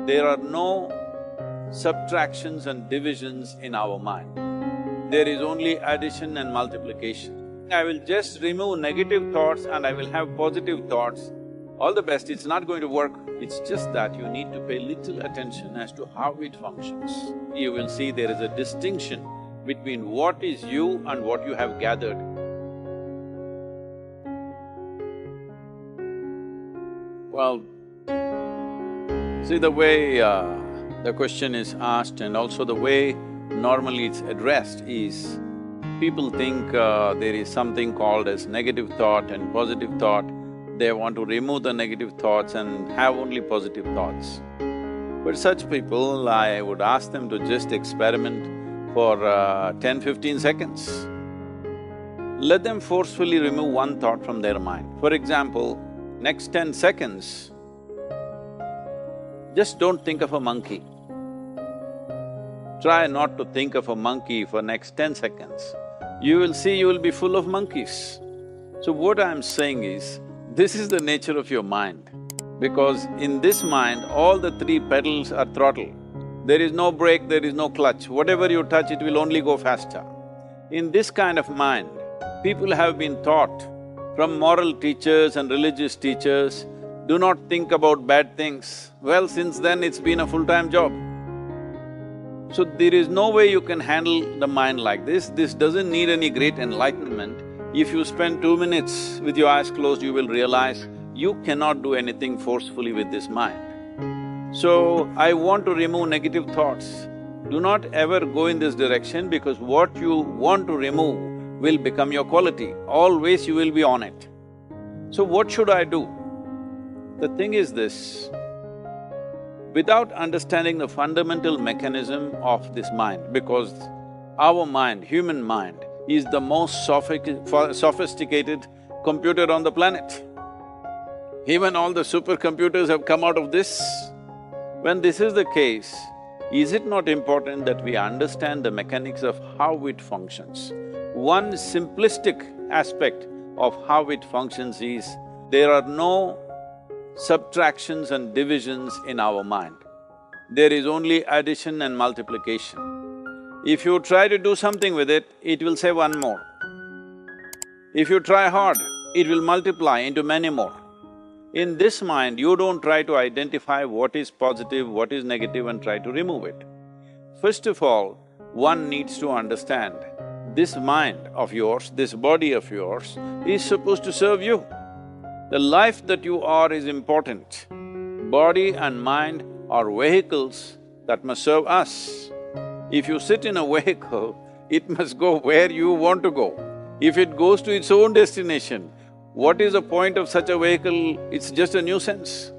There are no subtractions and divisions in our mind. There is only addition and multiplication. I will just remove negative thoughts and I will have positive thoughts. All the best, it's not going to work. It's just that you need to pay little attention as to how it functions. You will see there is a distinction between what is you and what you have gathered. Well, see the way the question is asked and also the way normally it's addressed is, people think there is something called as negative thought and positive thought. They want to remove the negative thoughts and have only positive thoughts. But such people, I would ask them to just experiment for 10-15 seconds. Let them forcefully remove one thought from their mind. For example, next 10 seconds, just don't think of a monkey. Try not to think of a monkey for next 10 seconds. You will see you will be full of monkeys. So what I'm saying is, this is the nature of your mind, because in this mind, all the three pedals are throttle. There is no brake, there is no clutch. Whatever you touch, it will only go faster. In this kind of mind, people have been taught from moral teachers and religious teachers, do not think about bad things. Well, since then it's been a full-time job. So there is no way you can handle the mind like this. This doesn't need any great enlightenment. If you spend 2 minutes with your eyes closed, you will realize you cannot do anything forcefully with this mind. So, I want to remove negative thoughts. Do not ever go in this direction, because what you want to remove will become your quality. Always you will be on it. So what should I do? The thing is this, without understanding the fundamental mechanism of this mind, because our mind, human mind, is the most sophisticated computer on the planet. Even all the supercomputers have come out of this. When this is the case, is it not important that we understand the mechanics of how it functions? One simplistic aspect of how it functions is, there are no subtractions and divisions in our mind. There is only addition and multiplication. If you try to do something with it, it will say one more. If you try hard, it will multiply into many more. In this mind, you don't try to identify what is positive, what is negative and try to remove it. First of all, one needs to understand, this mind of yours, this body of yours is supposed to serve you. The life that you are is important. Body and mind are vehicles that must serve us. If you sit in a vehicle, it must go where you want to go. If it goes to its own destination, what is the point of such a vehicle? It's just a nuisance.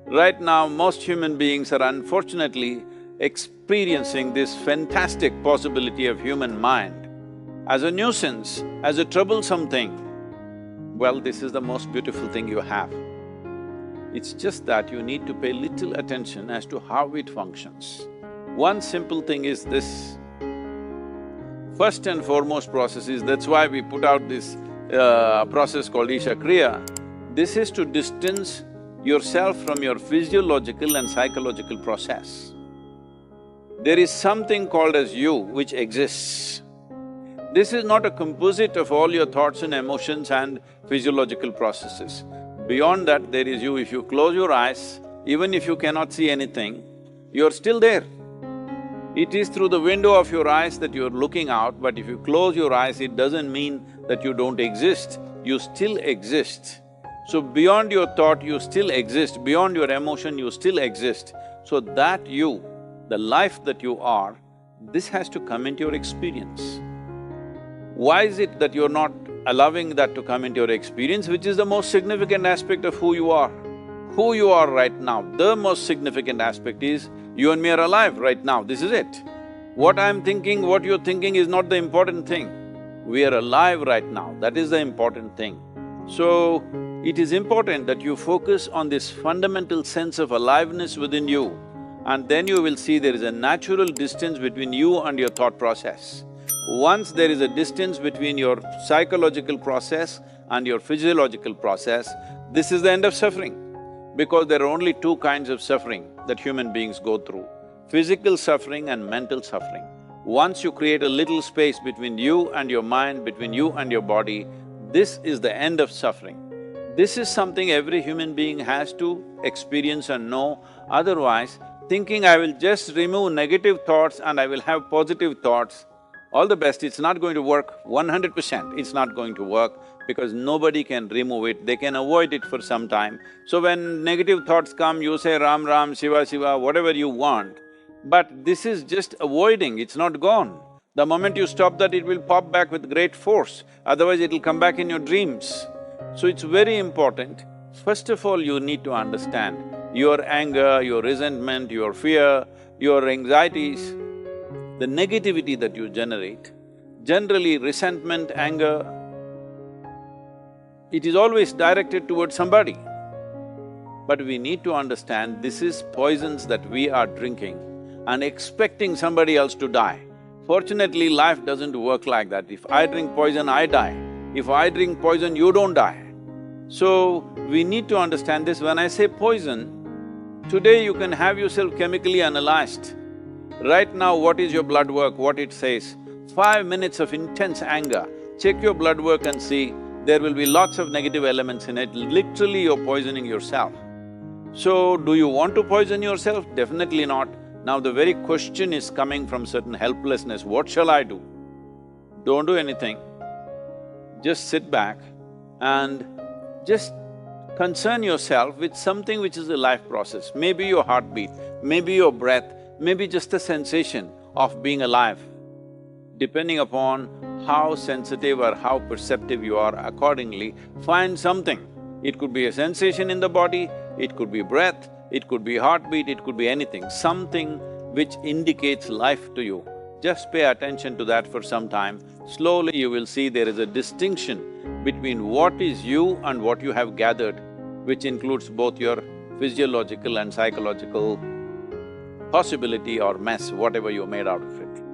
Right now, most human beings are unfortunately experiencing this fantastic possibility of human mind as a nuisance, as a troublesome thing. Well, this is the most beautiful thing you have. It's just that you need to pay little attention as to how it functions. One simple thing is this. First and foremost process is, that's why we put out this process called Isha Kriya. This is to distance yourself from your physiological and psychological process. There is something called as you which exists. This is not a composite of all your thoughts and emotions and physiological processes. Beyond that, there is you. If you close your eyes, even if you cannot see anything, you're still there. It is through the window of your eyes that you're looking out, but if you close your eyes, it doesn't mean that you don't exist, you still exist. So beyond your thought, you still exist, beyond your emotion, you still exist. So that you, the life that you are, this has to come into your experience. Why is it that you're not allowing that to come into your experience, which is the most significant aspect of who you are? Who you are right now, the most significant aspect is, you and me are alive right now, this is it. What I'm thinking, what you're thinking is not the important thing. We are alive right now, that is the important thing. So, it is important that you focus on this fundamental sense of aliveness within you, and then you will see there is a natural distance between you and your thought process. Once there is a distance between your psychological process and your physiological process, this is the end of suffering. because there are only two kinds of suffering that human beings go through, physical suffering and mental suffering. Once you create a little space between you and your mind, between you and your body, this is the end of suffering. This is something every human being has to experience and know, otherwise thinking I will just remove negative thoughts and I will have positive thoughts, all the best, it's not going to work, 100% it's not going to work, because nobody can remove it, they can avoid it for some time. So when negative thoughts come, you say Ram Ram, Shiva Shiva, whatever you want, but this is just avoiding, it's not gone. The moment you stop that, it will pop back with great force, otherwise it'll come back in your dreams. So it's very important, first of all you need to understand your anger, your resentment, your fear, your anxieties, the negativity that you generate. Generally resentment, anger, it is always directed towards somebody. But we need to understand this is poisons that we are drinking and expecting somebody else to die. Fortunately, life doesn't work like that. If I drink poison, I die. If I drink poison, you don't die. So, we need to understand this. When I say poison, today you can have yourself chemically analyzed. Right now, what is your blood work, what it says? 5 minutes of intense anger, check your blood work and see, there will be lots of negative elements in it, literally you're poisoning yourself. So, do you want to poison yourself? Definitely not. Now the very question is coming from certain helplessness, what shall I do? Don't do anything, just sit back and just concern yourself with something which is a life process. Maybe your heartbeat, maybe your breath, maybe just a sensation of being alive. Depending upon how sensitive or how perceptive you are, accordingly, find something. It could be a sensation in the body, it could be breath, it could be heartbeat, it could be anything, something which indicates life to you. Just pay attention to that for some time. Slowly you will see there is a distinction between what is you and what you have gathered, which includes both your physiological and psychological possibility or mess, whatever you made out of it.